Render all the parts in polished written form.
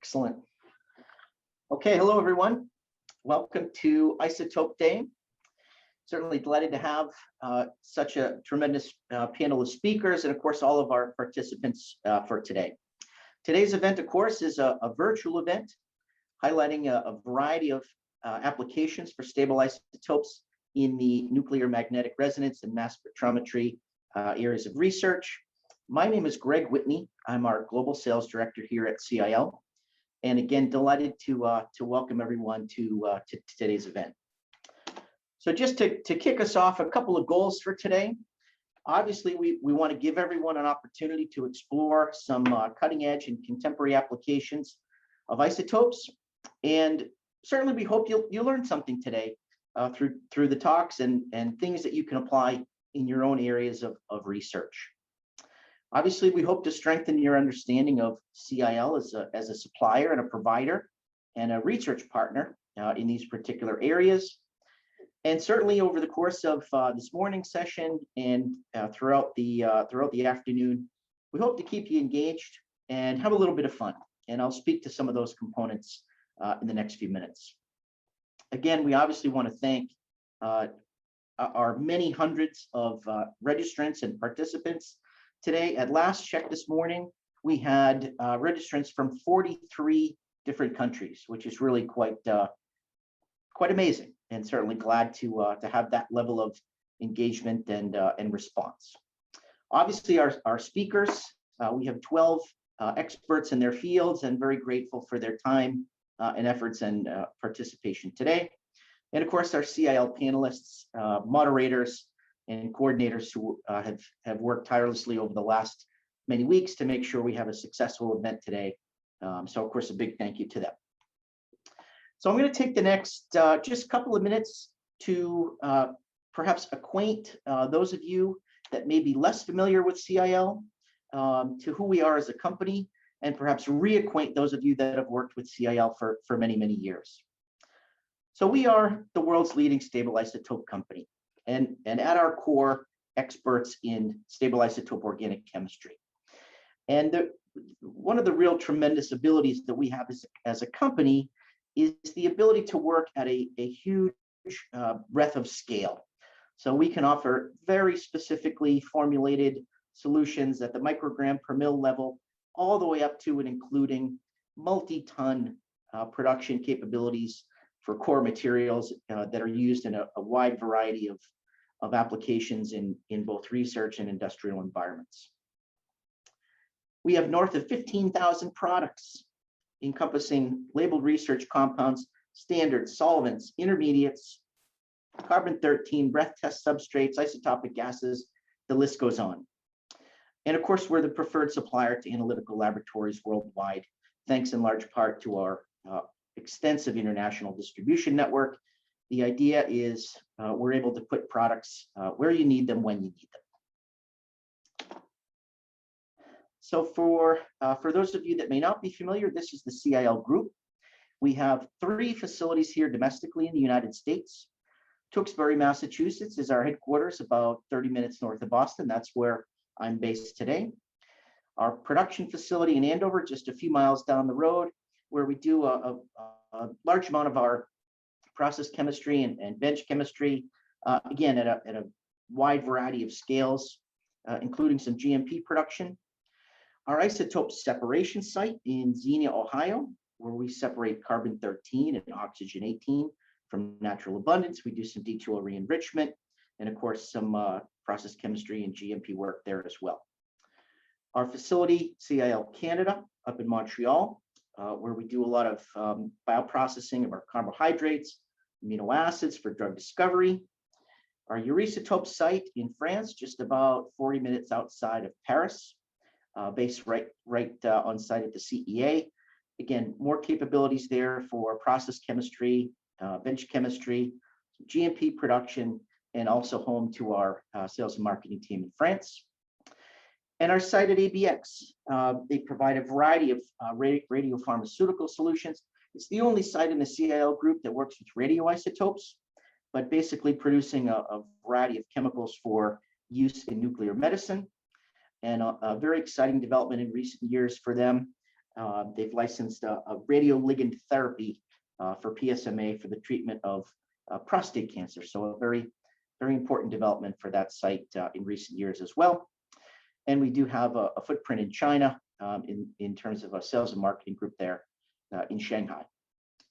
Excellent. Okay, hello everyone. Welcome to Isotope Day. Certainly delighted to have such a tremendous panel of speakers and of course all of our participants for today. Today's event, of course, is a virtual event highlighting a variety of applications for stable isotopes in the nuclear magnetic resonance and mass spectrometry areas of research. My name is Greg Whitney. I'm our Global Sales Director here at CIL. And again, delighted to welcome everyone to today's event. So just to kick us off, a couple of goals for today. Obviously, we want to give everyone an opportunity to explore some cutting edge and contemporary applications of isotopes. And certainly we hope you'll learn something today through the talks and things that you can apply in your own areas of research. Obviously, we hope to strengthen your understanding of CIL as a supplier and a provider and a research partner in these particular areas. And certainly over the course of this morning's session and throughout the afternoon, we hope to keep you engaged and have a little bit of fun. And I'll speak to some of those components in the next few minutes. Again, we obviously want to thank our many hundreds of registrants and participants. Today, at last check this morning, we had registrants from 43 different countries, which is really quite amazing, and certainly glad to have that level of engagement and response. Obviously, our speakers, we have 12 experts in their fields, and very grateful for their time and efforts and participation today. And of course, our CIL panelists, moderators, and coordinators who have worked tirelessly over the last many weeks to make sure we have a successful event today. So of course, a big thank you to them. So I'm going to take the next just a couple of minutes to perhaps acquaint those of you that may be less familiar with CIL to who we are as a company, and perhaps reacquaint those of you that have worked with CIL for many, many years. So we are the world's leading stable isotope company. And at our core, experts in stable isotope organic chemistry. And one of the real tremendous abilities that we have as a company is the ability to work at a huge breadth of scale. So we can offer very specifically formulated solutions at the microgram per mil level, all the way up to and including multi-ton production capabilities for core materials that are used in a wide variety of applications in both research and industrial environments. We have north of 15,000 products encompassing labeled research compounds, standards, solvents, intermediates, carbon-13, breath test substrates, isotopic gases, the list goes on. And of course, we're the preferred supplier to analytical laboratories worldwide, thanks in large part to our extensive international distribution network. The idea is we're able to put products where you need them, when you need them. So for those of you that may not be familiar, this is the CIL group. We have 3 facilities here domestically in the United States. Tewksbury, Massachusetts is our headquarters, about 30 minutes north of Boston. That's where I'm based today. Our production facility in Andover, just a few miles down the road, where we do a large amount of our process chemistry and bench chemistry, again, at a wide variety of scales, including some GMP production. Our isotope separation site in Xenia, Ohio, where we separate carbon-13 and oxygen-18 from natural abundance. We do some D2O re-enrichment, and of course, some process chemistry and GMP work there as well. Our facility, CIL Canada, up in Montreal, where we do a lot of bioprocessing of our carbohydrates, amino acids for drug discovery. Our Eurisotope site in France, just about 40 minutes outside of Paris, based right on site at the CEA. Again, more capabilities there for process chemistry, bench chemistry, GMP production, and also home to our sales and marketing team in France. And our site at ABX, they provide a variety of radiopharmaceutical solutions. It's the only site in the CIL group that works with radioisotopes, but basically producing a variety of chemicals for use in nuclear medicine. And a very exciting development in recent years for them they've licensed a radioligand therapy for PSMA for the treatment of prostate cancer. So a very, very important development for that site in recent years as well. And we do have a footprint in China in terms of a sales and marketing group there in Shanghai.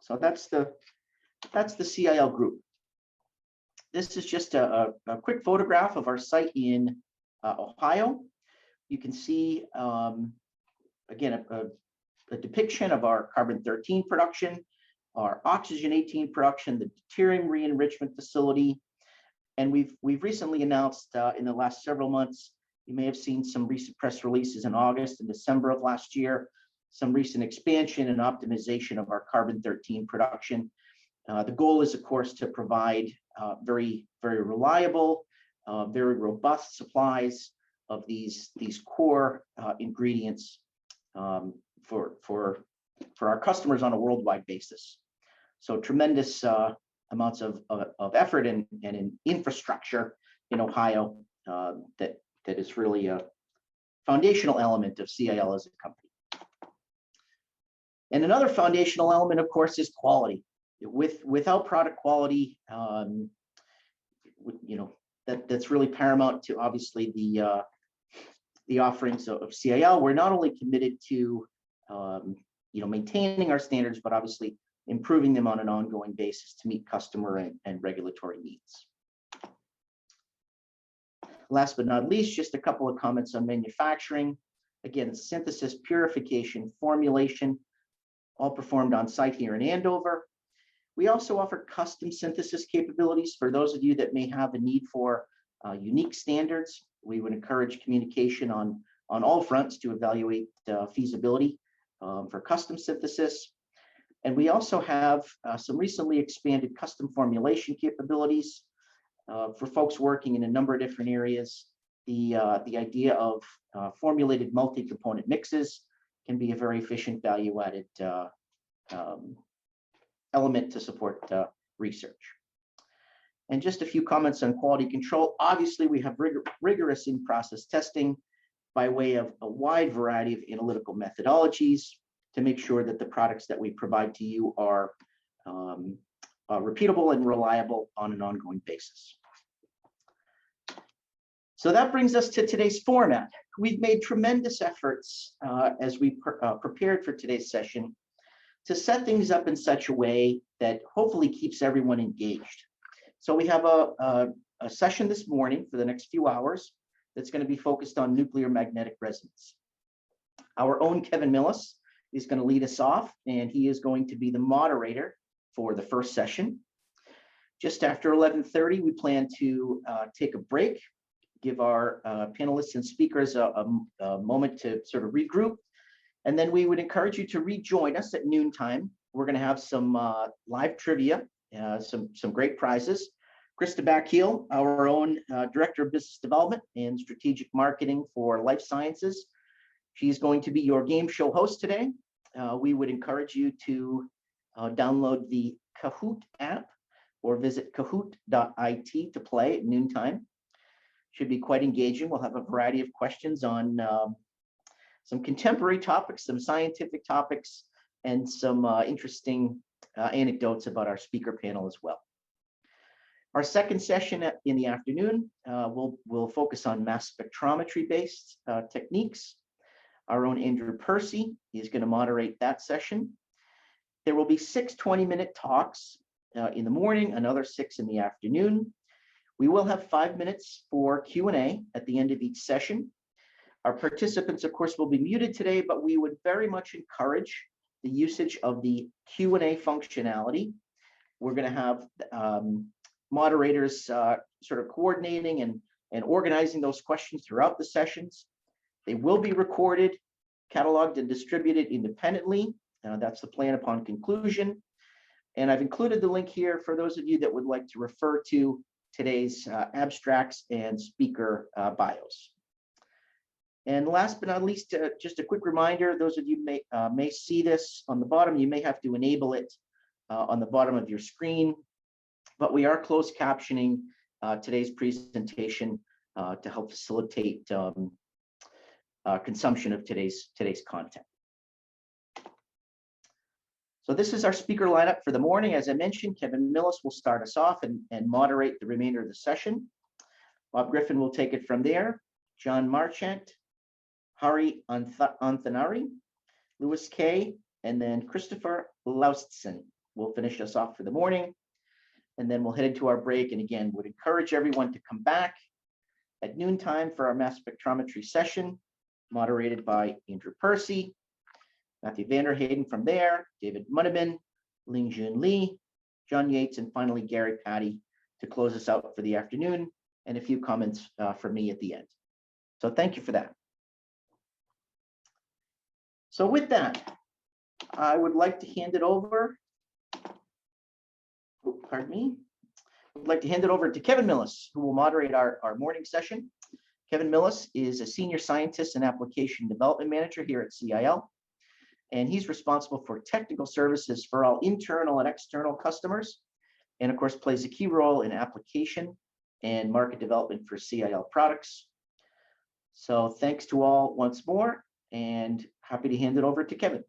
So that's the CIL group. This is just a quick photograph of our site in Ohio. You can see, again, a depiction of our carbon-13 production, our oxygen-18 production, the deuterium re-enrichment facility. And we've recently announced in the last several months, you may have seen some recent press releases in August and December of last year, some recent expansion and optimization of our carbon-13 production. The goal is, of course, to provide very, very reliable, very robust supplies of these core ingredients for our customers on a worldwide basis. So tremendous amounts of effort and in infrastructure in Ohio that is really a foundational element of CIL as a company. And another foundational element, of course, is quality. Without product quality, that's really paramount to obviously the offerings of CIL. We're not only committed to maintaining our standards, but obviously improving them on an ongoing basis to meet customer and regulatory needs. Last but not least, just a couple of comments on manufacturing. Again, synthesis, purification, formulation, all performed on site here in Andover. We also offer custom synthesis capabilities for those of you that may have a need for unique standards. We would encourage communication on all fronts to evaluate feasibility for custom synthesis. And we also have some recently expanded custom formulation capabilities for folks working in a number of different areas. The idea of formulated multi-component mixes can be a very efficient value-added element to support research. And just a few comments on quality control. Obviously, we have rigorous in-process testing by way of a wide variety of analytical methodologies to make sure that the products that we provide to you are repeatable and reliable on an ongoing basis. So that brings us to today's format. We've made tremendous efforts as we prepared for today's session to set things up in such a way that hopefully keeps everyone engaged. So we have a session this morning for the next few hours that's going to be focused on nuclear magnetic resonance. Our own Kevin Millis is going to lead us off, and he is going to be the moderator for the first session. Just after 11:30, we plan to take a break, give our panelists and speakers a moment to sort of regroup, and then we would encourage you to rejoin us at noontime. We're going to have some live trivia, some great prizes. Krista Backheel, our own Director of Business Development and Strategic Marketing for Life Sciences. She's going to be your game show host today. We would encourage you to download the Kahoot app or visit kahoot.it to play at noontime. Should be quite engaging. We'll have a variety of questions on some contemporary topics, some scientific topics, and some interesting anecdotes about our speaker panel as well. Our second session in the afternoon will focus on mass spectrometry-based techniques. Our own Andrew Percy is going to moderate that session. There will be 6 20-minute talks in the morning, another 6 in the afternoon. We will have 5 minutes for Q&A at the end of each session. Our participants, of course, will be muted today, but we would very much encourage the usage of the Q&A functionality. We're going to have moderators sort of coordinating and organizing those questions throughout the sessions. They will be recorded, cataloged, and distributed independently. That's the plan upon conclusion. And I've included the link here for those of you that would like to refer to today's abstracts and speaker bios. And last but not least, just a quick reminder, those of you may see this on the bottom, you may have to enable it on the bottom of your screen, but we are closed captioning today's presentation to help facilitate consumption of today's content. So this is our speaker lineup for the morning. As I mentioned, Kevin Millis will start us off and moderate the remainder of the session. Bob Griffin will take it from there. John Marchant, Hari Arthanari, Louis Kay, and then Christoffer Laustsen will finish us off for the morning. And then we'll head into our break. And again, would encourage everyone to come back at noontime for our mass spectrometry session, moderated by Andrew Percy, Matthew Vander Heiden from there, David Muddiman, Lingjun Li, John Yates, and finally Gary Patti to close us out for the afternoon, and a few comments from me at the end. So thank you for that. So with that, I would like to hand it over. Oh, pardon me. I'd like to hand it over to Kevin Millis, who will moderate our morning session. Kevin Millis is a senior scientist and application development manager here at CIL, and he's responsible for technical services for all internal and external customers, and of course plays a key role in application and market development for CIL products. So thanks to all once more, and happy to hand it over to Kevin.